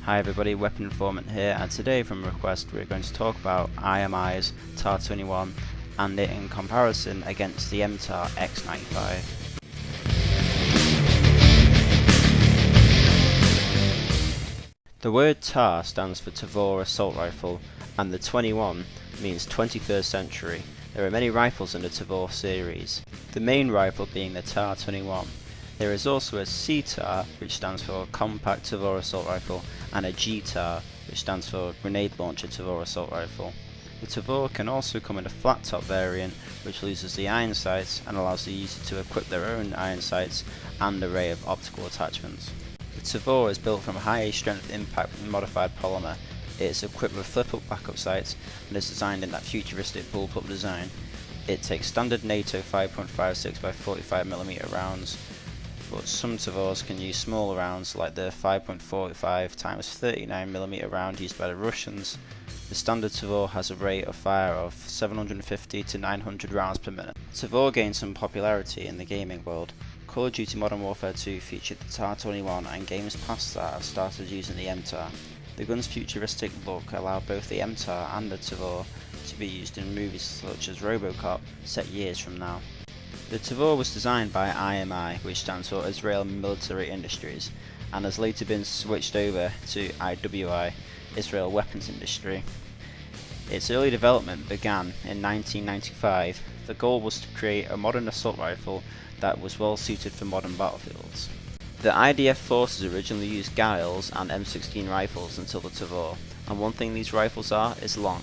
Hi everybody, Weapon Informant here, and today from request we're going to talk about IMI's TAR-21 and it in comparison against the MTAR X95. The word TAR stands for Tavor Assault Rifle, and the 21 means 21st century. There are many rifles in the Tavor series, the main rifle being the TAR-21. There is also a CTAR, which stands for Compact Tavor Assault Rifle, and a GTAR, which stands for Grenade Launcher Tavor Assault Rifle. The Tavor can also come in a flat top variant, which loses the iron sights and allows the user to equip their own iron sights and array of optical attachments. The Tavor is built from high strength impact modified polymer. It is equipped with flip-up backup sights and is designed in that futuristic bullpup design. It takes standard NATO 5.56 by 45mm rounds, but some Tavors can use smaller rounds like the 5.45 times 39mm round used by the Russians. The standard Tavor has a rate of fire of 750 to 900 rounds per minute. Tavor gained some popularity in the gaming world. Call of Duty Modern Warfare 2 featured the TAR-21, and games past that have started using the MTAR. The gun's futuristic look allowed both the MTAR and the Tavor to be used in movies such as RoboCop, set years from now. The Tavor was designed by IMI, which stands for Israel Military Industries, and has later been switched over to IWI, Israel Weapons Industry. Its early development began in 1995. The goal was to create a modern assault rifle that was well suited for modern battlefields. The IDF forces originally used Giles and M16 rifles until the Tavor, and one thing these rifles are is long.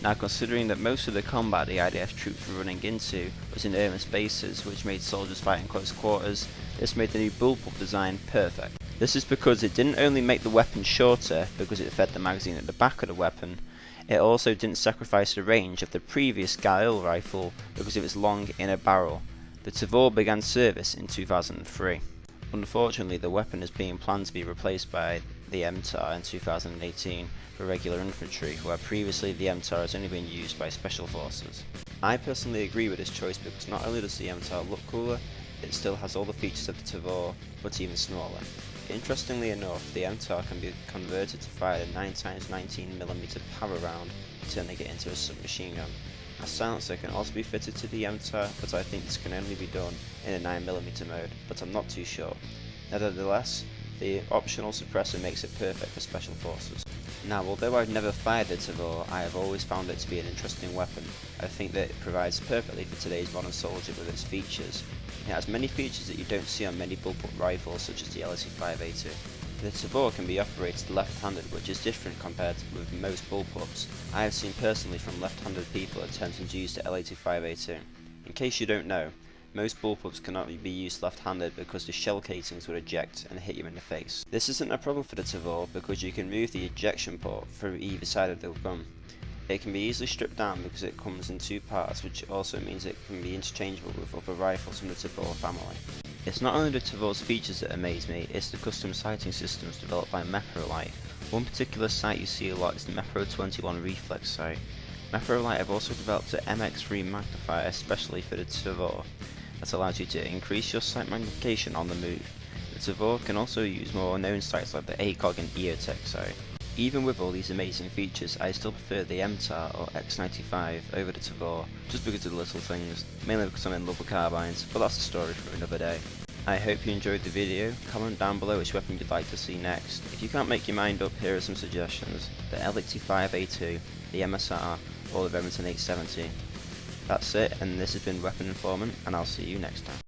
Now, considering that most of the combat the IDF troops were running into was in urban spaces, which made soldiers fight in close quarters, this made the new bullpup design perfect. This is because it didn't only make the weapon shorter because it fed the magazine at the back of the weapon, it also didn't sacrifice the range of the previous Giles rifle because it was long in a barrel. The Tavor began service in 2003. Unfortunately, the weapon is being planned to be replaced by the MTAR in 2018 for regular infantry, where previously the MTAR has only been used by special forces. I personally agree with this choice because not only does the MTAR look cooler, it still has all the features of the Tavor, but even smaller. Interestingly enough, the MTAR can be converted to fire a 9x19mm power round, turning it into a submachine gun. A silencer can also be fitted to the MTAR, but I think this can only be done in a 9mm mode, but I'm not too sure. Nevertheless, the optional suppressor makes it perfect for special forces. Now, although I've never fired the Tavor, I have always found it to be an interesting weapon. I think that it provides perfectly for today's modern soldier with its features. It has many features that you don't see on many bullpup rifles such as the LSE-5A2. The Tavor can be operated left-handed, which is different compared with most bullpups. I have seen personally from left-handed people attempting to use the LSE-5A2. In case you don't know, most bullpups cannot be used left-handed because the shell casings would eject and hit you in the face. This isn't a problem for the Tavor because you can move the ejection port through either side of the gun. It can be easily stripped down because it comes in two parts, which also means it can be interchangeable with other rifles from the Tavor family. It's not only the Tavor's features that amaze me, it's the custom sighting systems developed by Meprolite. One particular sight you see a lot is the Mepro 21 reflex sight. Meprolite have also developed an MX3 magnifier especially for the Tavor that allows you to increase your sight magnification on the move. The Tavor can also use more known sights like the ACOG and EOTech sight. Even with all these amazing features, I still prefer the MTAR or X95 over the Tavor, just because of the little things, mainly because I'm in love with carbines, but that's a story for another day. I hope you enjoyed the video. Comment down below which weapon you'd like to see next. If you can't make your mind up, here are some suggestions: the LXT5A2, the MSR, or the Remington 870. That's it, and this has been Weapon Informant, and I'll see you next time.